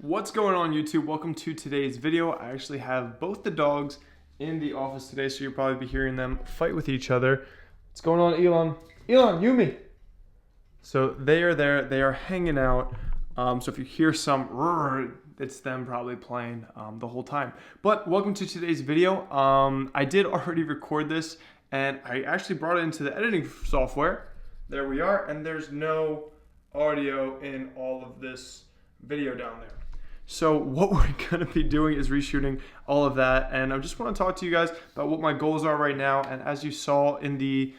What's going on, YouTube? Welcome to today's video. I actually have both the dogs in the office today, so you'll probably be hearing them fight with each other. What's going on, Elon? Elon, Yumi! So they are there, they are hanging out. So if you hear some it's them probably playing the whole time. But welcome to today's video. I did already record this, and I actually brought it into the editing software. There we are, and there's no audio in all of this video down there. So what we're going to be doing is reshooting all of that, and I just want to talk to you guys about what my goals are right now. And as you saw in the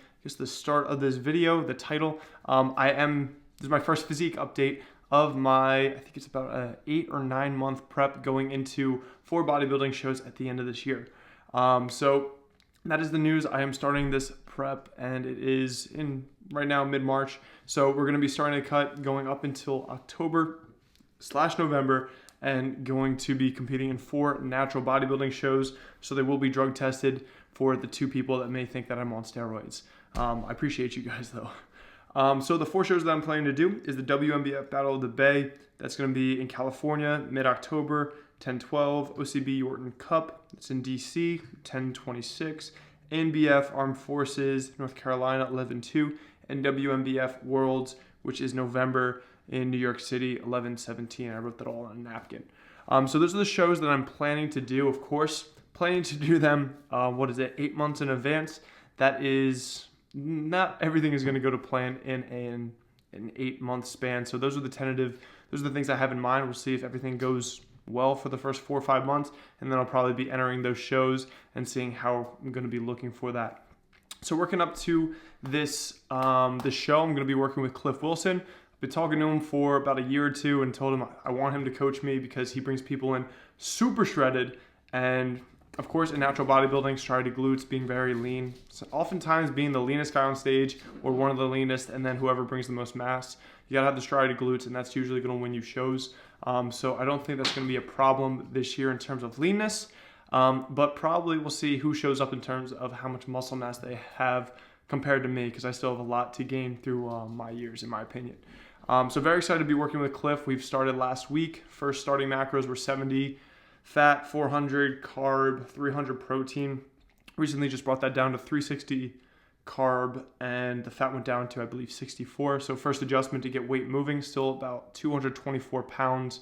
start of this video, the title, this is my first physique update of my, I think it's about an 8 or 9 month prep going into 4 bodybuilding shows at the end of this year. So that is the news. I am starting this prep, and it is in right now mid-March. So we're going to be starting to cut going up until October/November, and going to be competing in 4 natural bodybuilding shows. So they will be drug tested for the 2 people that may think that I'm on steroids. I appreciate you guys though. So the 4 shows that I'm planning to do is the WNBF Battle of the Bay. That's going to be in California, mid-October, 10-12. OCB Yorton Cup, it's in DC, 10-26. NBF Armed Forces, North Carolina, 11-2. And WNBF Worlds, which is November in New York City, 11-17. I wrote that all on a napkin. So those are the shows that I'm planning to do. Of course, planning to do them, 8 months in advance. That is, not everything is going to go to plan in an 8-month span. So those are the things I have in mind. We'll see if everything goes well for the first 4 or 5 months, and then I'll probably be entering those shows and seeing how I'm going to be looking for that. So working up to this show, I'm going to be working with Cliff Wilson. Been talking to him for about a year or 2 and told him I want him to coach me because he brings people in super shredded, and of course in natural bodybuilding, striated glutes, being very lean. So oftentimes being the leanest guy on stage or one of the leanest, and then whoever brings the most mass, you gotta have the striated glutes, and that's usually gonna win you shows. So I don't think that's gonna be a problem this year in terms of leanness, but probably we'll see who shows up in terms of how much muscle mass they have compared to me, because I still have a lot to gain through my years, in my opinion. So very excited to be working with Cliff. We've started last week. First starting macros were 70 fat, 400 carb, 300 protein. Recently just brought that down to 360 carb, and the fat went down to, I believe, 64. So first adjustment to get weight moving, still about 224 pounds.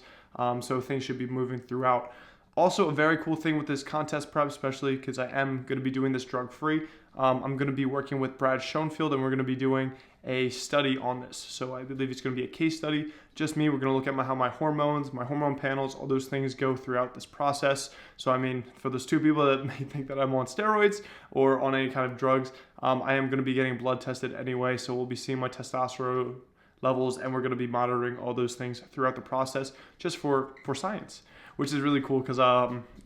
So things should be moving throughout. Also, a very cool thing with this contest prep, especially because I am going to be doing this drug-free, I'm going to be working with Brad Schoenfield, and we're going to be doing a study on this. So I believe it's going to be a case study, just me. We're going to look at how my hormones, my hormone panels, all those things go throughout this process. So I mean, for those 2 people that may think that I'm on steroids or on any kind of drugs, I am going to be getting blood tested anyway. So we'll be seeing my testosterone levels, and we're going to be monitoring all those things throughout the process, just for science, which is really cool because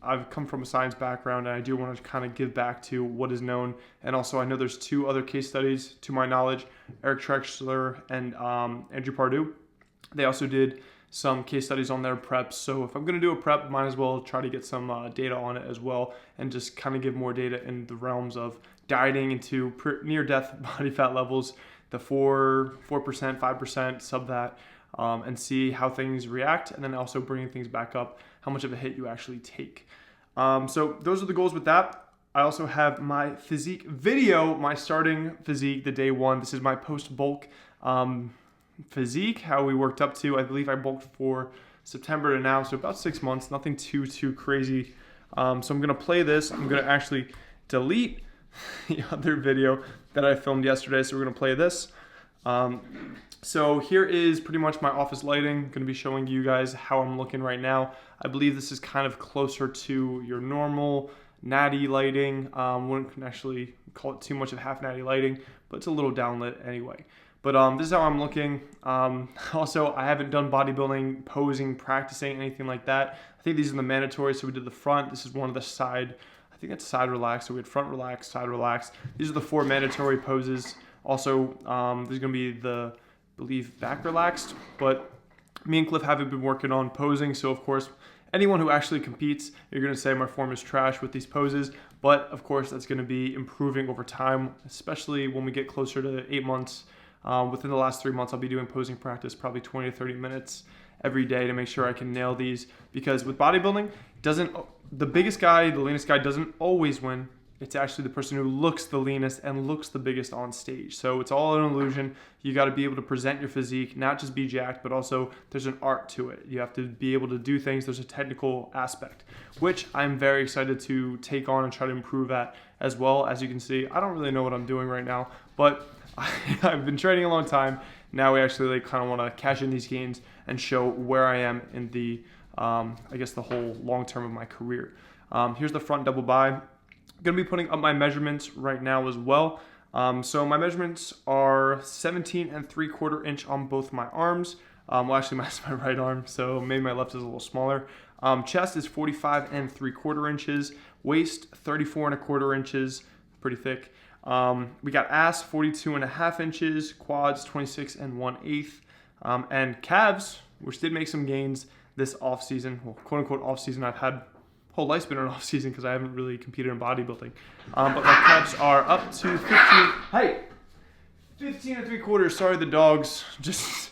I've come from a science background, and I do want to kind of give back to what is known. And also I know there's 2 other case studies to my knowledge, Eric Trexler and Andrew Pardue. They also did some case studies on their preps. So if I'm going to do a prep, might as well try to get some data on it as well, and just kind of give more data in the realms of dieting into near-death body fat levels, the 4%, 5%, sub that, and see how things react, and then also bringing things back up, how much of a hit you actually take. So those are the goals with that. I also have my physique video, my starting physique, the day 1. This is my post-bulk physique, how we worked up to. I believe I bulked for September to now, so about 6 months, nothing too crazy. So I'm going to play this. I'm going to actually delete the other video that I filmed yesterday, so we're going to play this. So here is pretty much my office lighting. I'm going to be showing you guys how I'm looking right now. I believe this is kind of closer to your normal natty lighting. Wouldn't actually call it too much of half natty lighting, but it's a little downlit anyway. But this is how I'm looking. Also, I haven't done bodybuilding, posing, practicing, anything like that. I think these are the mandatory. So we did the front. This is one of the side. I think that's side relax. So we had front relax, side relax. These are the 4 mandatory poses. Also, there's going to be the, I believe, back relaxed. But me and Cliff haven't been working on posing. So, of course, anyone who actually competes, you're going to say my form is trash with these poses. But, of course, that's going to be improving over time, especially when we get closer to 8 months. Within the last 3 months, I'll be doing posing practice, probably 20 to 30 minutes every day to make sure I can nail these, because with bodybuilding, the biggest guy, the leanest guy doesn't always win. It's actually the person who looks the leanest and looks the biggest on stage. So it's all an illusion. You got to be able to present your physique, not just be jacked, but also there's an art to it. You have to be able to do things. There's a technical aspect, which I'm very excited to take on and try to improve at as well. As you can see, I don't really know what I'm doing right now, but I've been training a long time. Now we actually kind of want to cash in these gains and show where I am in the, I guess the whole long term of my career. Here's the front double bi. Going to be putting up my measurements right now as well. So my measurements are 17 3/4 inch on both my arms. Well, actually, that's my right arm, so maybe my left is a little smaller. Chest is 45 3/4 inches. Waist 34 1/4 inches, pretty thick. We got ass 42 1/2 inches. Quads 26 1/8. And calves, which did make some gains this off season. Well, quote unquote off season. I've had whole life's been an off season because I haven't really competed in bodybuilding. But my calves are up to 15. Hey, 15 3/4. Sorry, the dogs just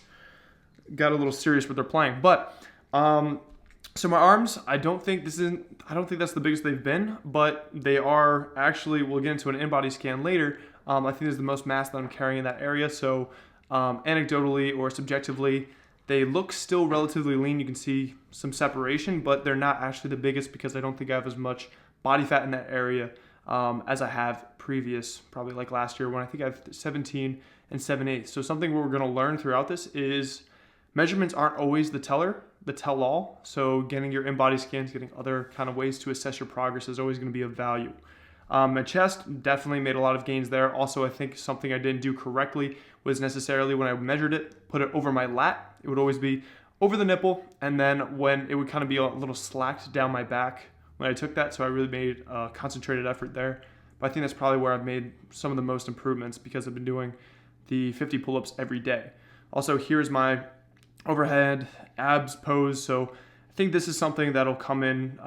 got a little serious with their playing. But so my arms, I don't think that's the biggest they've been, but they are actually. We'll get into an in-body scan later. I think there's the most mass that I'm carrying in that area. So anecdotally or subjectively, they look still relatively lean. You can see some separation, but they're not actually the biggest because I don't think I have as much body fat in that area as I have previous, probably like last year when I think I have 17 7/8. So something we're going to learn throughout this is measurements aren't always the tell-all. So getting your in-body scans, getting other kind of ways to assess your progress is always going to be of value. My chest definitely made a lot of gains there. Also, I think something I didn't do correctly was necessarily when I measured it, put it over my lat. It would always be over the nipple, and then when it would kind of be a little slacked down my back when I took that. So I really made a concentrated effort there. But I think that's probably where I've made some of the most improvements because I've been doing the 50 pull-ups every day. Also, here's my overhead abs pose. So I think this is something that'll come in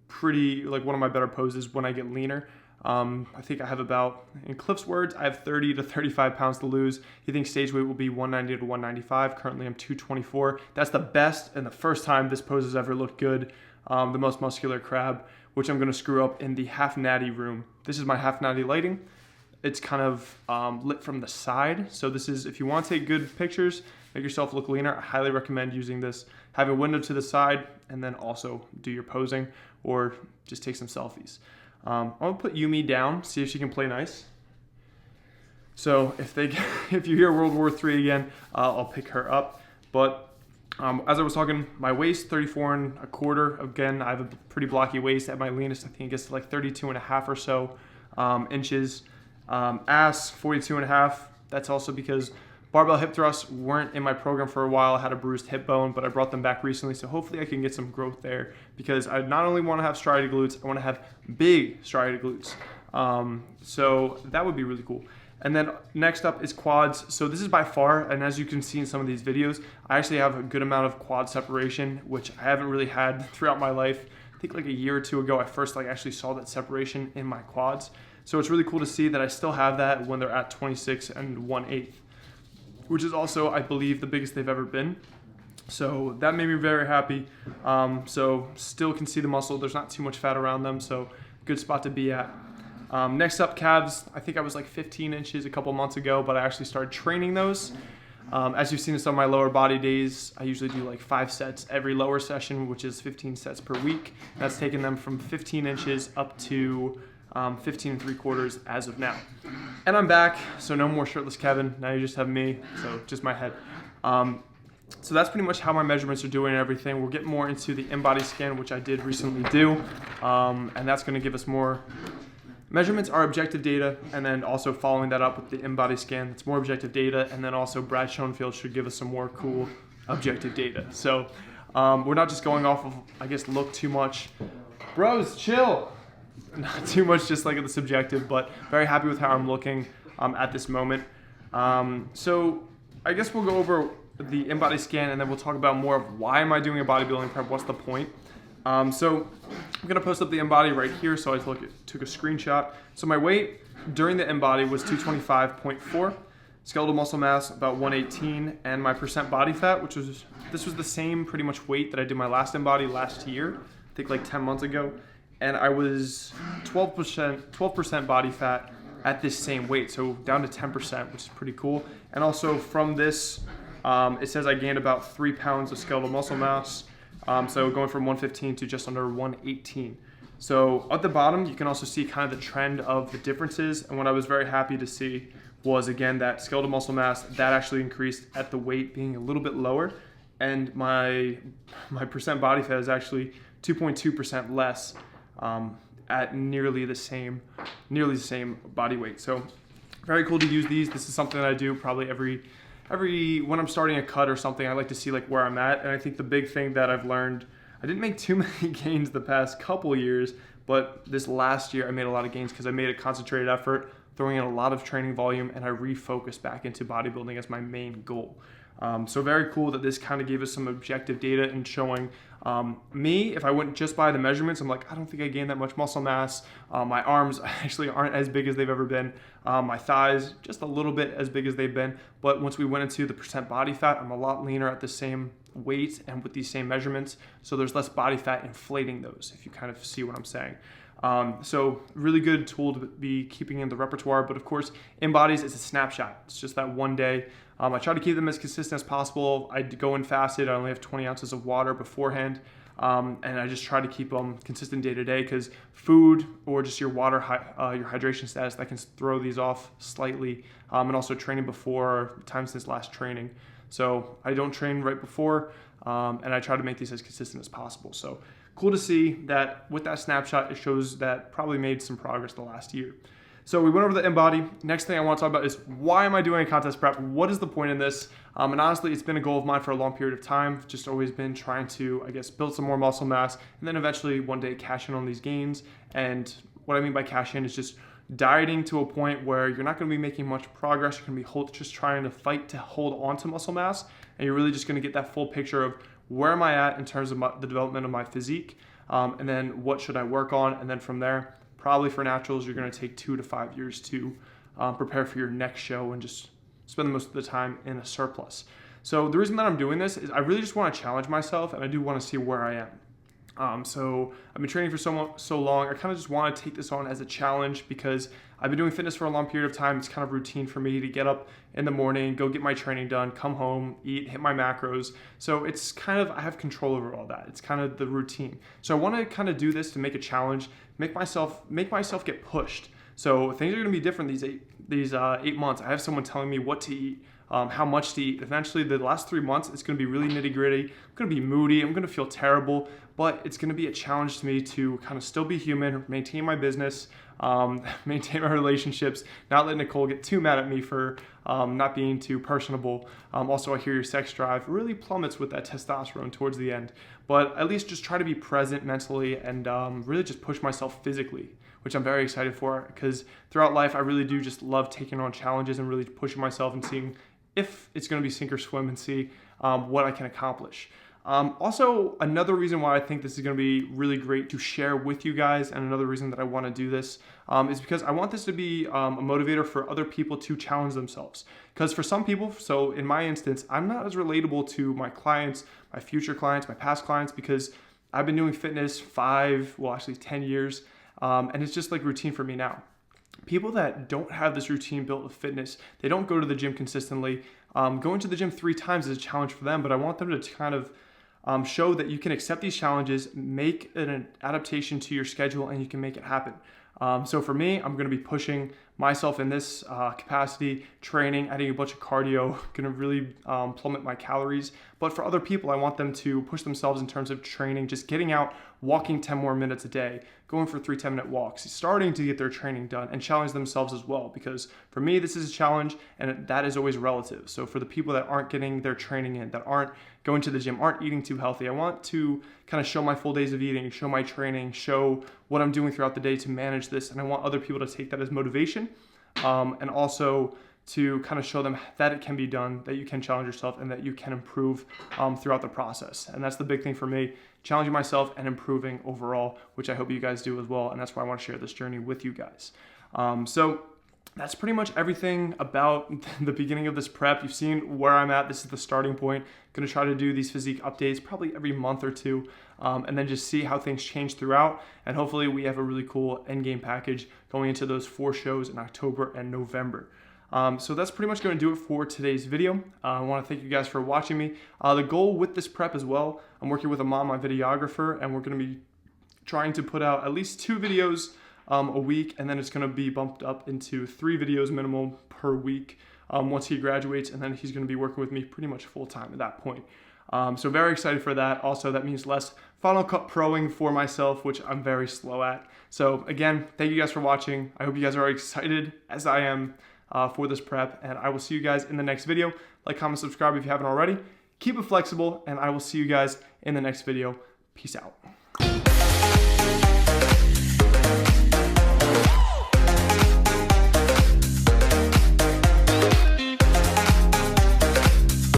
pretty, like one of my better poses when I get leaner. I think I have about, in Cliff's words, I have 30 to 35 pounds to lose. He thinks stage weight will be 190 to 195. Currently I'm 224. That's the best and the first time this pose has ever looked good. The most muscular crab, which I'm going to screw up in the half natty room. This is my half natty lighting. It's kind of lit from the side. So this is, if you want to take good pictures, make yourself look leaner, I highly recommend using this. Have a window to the side and then also do your posing or just take some selfies. I'm gonna put Yumi down, see if she can play nice. So if you hear World War III again, I'll pick her up. But as I was talking, my waist 34 1/4. Again, I have a pretty blocky waist. At my leanest, I think it gets to like 32 1/2 or so inches. Ass 42 1/2. That's also because barbell hip thrusts weren't in my program for a while. I had a bruised hip bone, but I brought them back recently. So hopefully I can get some growth there because I not only want to have striated glutes, I want to have big striated glutes. So that would be really cool. And then next up is quads. So this is by far, and as you can see in some of these videos, I actually have a good amount of quad separation, which I haven't really had throughout my life. I think like a year or two ago, I first actually saw that separation in my quads. So it's really cool to see that I still have that when they're at 26 1/8. Which is also, I believe, the biggest they've ever been. So that made me very happy. So still can see the muscle. There's not too much fat around them, so good spot to be at. Next up, calves. I think I was like 15 inches a couple months ago, but I actually started training those. As you've seen in some of my lower body days, I usually do like 5 sets every lower session, which is 15 sets per week. That's taken them from 15 inches up to 15 3/4 as of now. And I'm back, so no more shirtless Kevin. Now you just have me, so just my head. So that's pretty much how my measurements are doing and everything. We'll get more into the in-body scan, which I did recently do, and that's going to give us more. Measurements are objective data, and then also following that up with the in-body scan, it's more objective data, and then also Brad Schoenfield should give us some more cool objective data. So we're not just going off of, I guess, look too much. Bros, chill. Not too much just like the subjective, but very happy with how I'm looking at this moment. So I guess we'll go over the in-body scan and then we'll talk about more of why am I doing a bodybuilding prep, what's the point. So I'm going to post up the in-body right here. So I took a screenshot. So my weight during the in-body was 225.4. skeletal muscle mass about 118, and my percent body fat, this was the same pretty much weight that I did my last InBody last year, I think like 10 months ago, and I was 12% body fat at this same weight, so down to 10%, which is pretty cool. And also from this, it says I gained about 3 pounds of skeletal muscle mass, so going from 115 to just under 118. So at the bottom, you can also see kind of the trend of the differences, and what I was very happy to see was, again, that skeletal muscle mass, that actually increased at the weight being a little bit lower, and my percent body fat is actually 2.2% less at nearly the same body weight. So very cool to use these. This is something that I do probably every when I'm starting a cut or something. I like to see like where I'm at, and I think the big thing that I've learned, I didn't make too many gains the past couple years, but this last year I made a lot of gains because I made a concentrated effort, throwing in a lot of training volume, and I refocused back into bodybuilding as my main goal. So very cool that this kind of gave us some objective data and showing me, if I went just by the measurements, I'm like, I don't think I gained that much muscle mass. My arms actually aren't as big as they've ever been. My thighs, just a little bit as big as they've been. But once we went into the percent body fat, I'm a lot leaner at the same weight and with these same measurements. So there's less body fat inflating those, if you kind of see what I'm saying. So really good tool to be keeping in the repertoire, but of course, InBodies is a snapshot. It's just that one day. I try to keep them as consistent as possible. I go in fasted. I only have 20 ounces of water beforehand, and I just try to keep them consistent day to day, because food or just your water, your hydration status, that can throw these off slightly, and also training before, time since last training. So I don't train right before, and I try to make these as consistent as possible. So cool to see that with that snapshot, it shows that probably made some progress the last year. So we went over the InBody. Next thing I want to talk about is, why am I doing a contest prep? What is the point in this? And honestly, it's been a goal of mine for a long period of time. Just always been trying to, I guess, build some more muscle mass, and then eventually one day cash in on these gains. And what I mean by cash in is just dieting to a point where you're not going to be making much progress. You're going to be just trying to fight to hold on to muscle mass, and you're really just going to get that full picture of where am I at in terms of the development of my physique, and then what should I work on, and then from there, probably for naturals, you're going to take 2 to 5 years to prepare for your next show and just spend the most of the time in a surplus. So the reason that I'm doing this is I really just want to challenge myself, and I do want to see where I am. So I've been training for so long. I kind of just want to take this on as a challenge, because I've been doing fitness for a long period of time. It's kind of routine for me to get up in the morning, go get my training done, come home, eat, hit my macros. So it's kind of, I have control over all that. It's kind of the routine. So I want to kind of do this to make a challenge, make myself get pushed. So things are going to be different these 8 months. I have someone telling me what to eat, how much to eat. Eventually, the last 3 months, it's going to be really nitty gritty. I'm going to be moody. I'm going to feel terrible, but it's going to be a challenge to me to kind of still be human, maintain my business, maintain my relationships, not let Nicole get too mad at me for not being too personable. Also, I hear your sex drive really plummets with that testosterone towards the end, but at least just try to be present mentally and really just push myself physically, which I'm very excited for, because throughout life, I really do just love taking on challenges and really pushing myself and seeing if it's going to be sink or swim, and see what I can accomplish. Also, another reason why I think this is going to be really great to share with you guys, and another reason that I want to do this, is because I want this to be a motivator for other people to challenge themselves. Because for some people, so in my instance, I'm not as relatable to my clients, my future clients, my past clients, because I've been doing fitness 10 years, and it's just like routine for me now. People that don't have this routine built with fitness, they don't go to the gym consistently. Going to the gym 3 times is a challenge for them, but I want them to kind of show that you can accept these challenges, make an adaptation to your schedule, and you can make it happen. So for me, I'm going to be pushing myself in this capacity, training, adding a bunch of cardio, going to really plummet my calories. But for other people, I want them to push themselves in terms of training, just getting out, walking 10 more minutes a day, going for 3 10-minute walks, starting to get their training done and challenge themselves as well. Because for me, this is a challenge, and that is always relative. So for the people that aren't getting their training in, that aren't going to the gym, aren't eating too healthy, I want to kind of show my full days of eating, show my training, show what I'm doing throughout the day to manage this. And I want other people to take that as motivation, and also to kind of show them that it can be done, that you can challenge yourself, and that you can improve throughout the process. And that's the big thing for me, challenging myself and improving overall, which I hope you guys do as well. And that's why I want to share this journey with you guys. So that's pretty much everything about the beginning of this prep. You've seen where I'm at. This is the starting point. Going to try to do these physique updates probably every month or two, and then just see how things change throughout. And hopefully we have a really cool end game package going into those 4 shows in October and November. So that's pretty much going to do it for today's video. I want to thank you guys for watching me. The goal with this prep as well, I'm working with Amon, my videographer, and we're going to be trying to put out at least 2 videos a week, and then it's going to be bumped up into 3 videos minimum per week once he graduates, and then he's going to be working with me pretty much full time at that point. So very excited for that. Also, that means less Final Cut Proing for myself, which I'm very slow at. So again, thank you guys for watching. I hope you guys are excited as I am for this prep, and I will see you guys in the next video. Like, comment, subscribe if you haven't already. Keep it flexible, and I will see you guys in the next video. Peace out.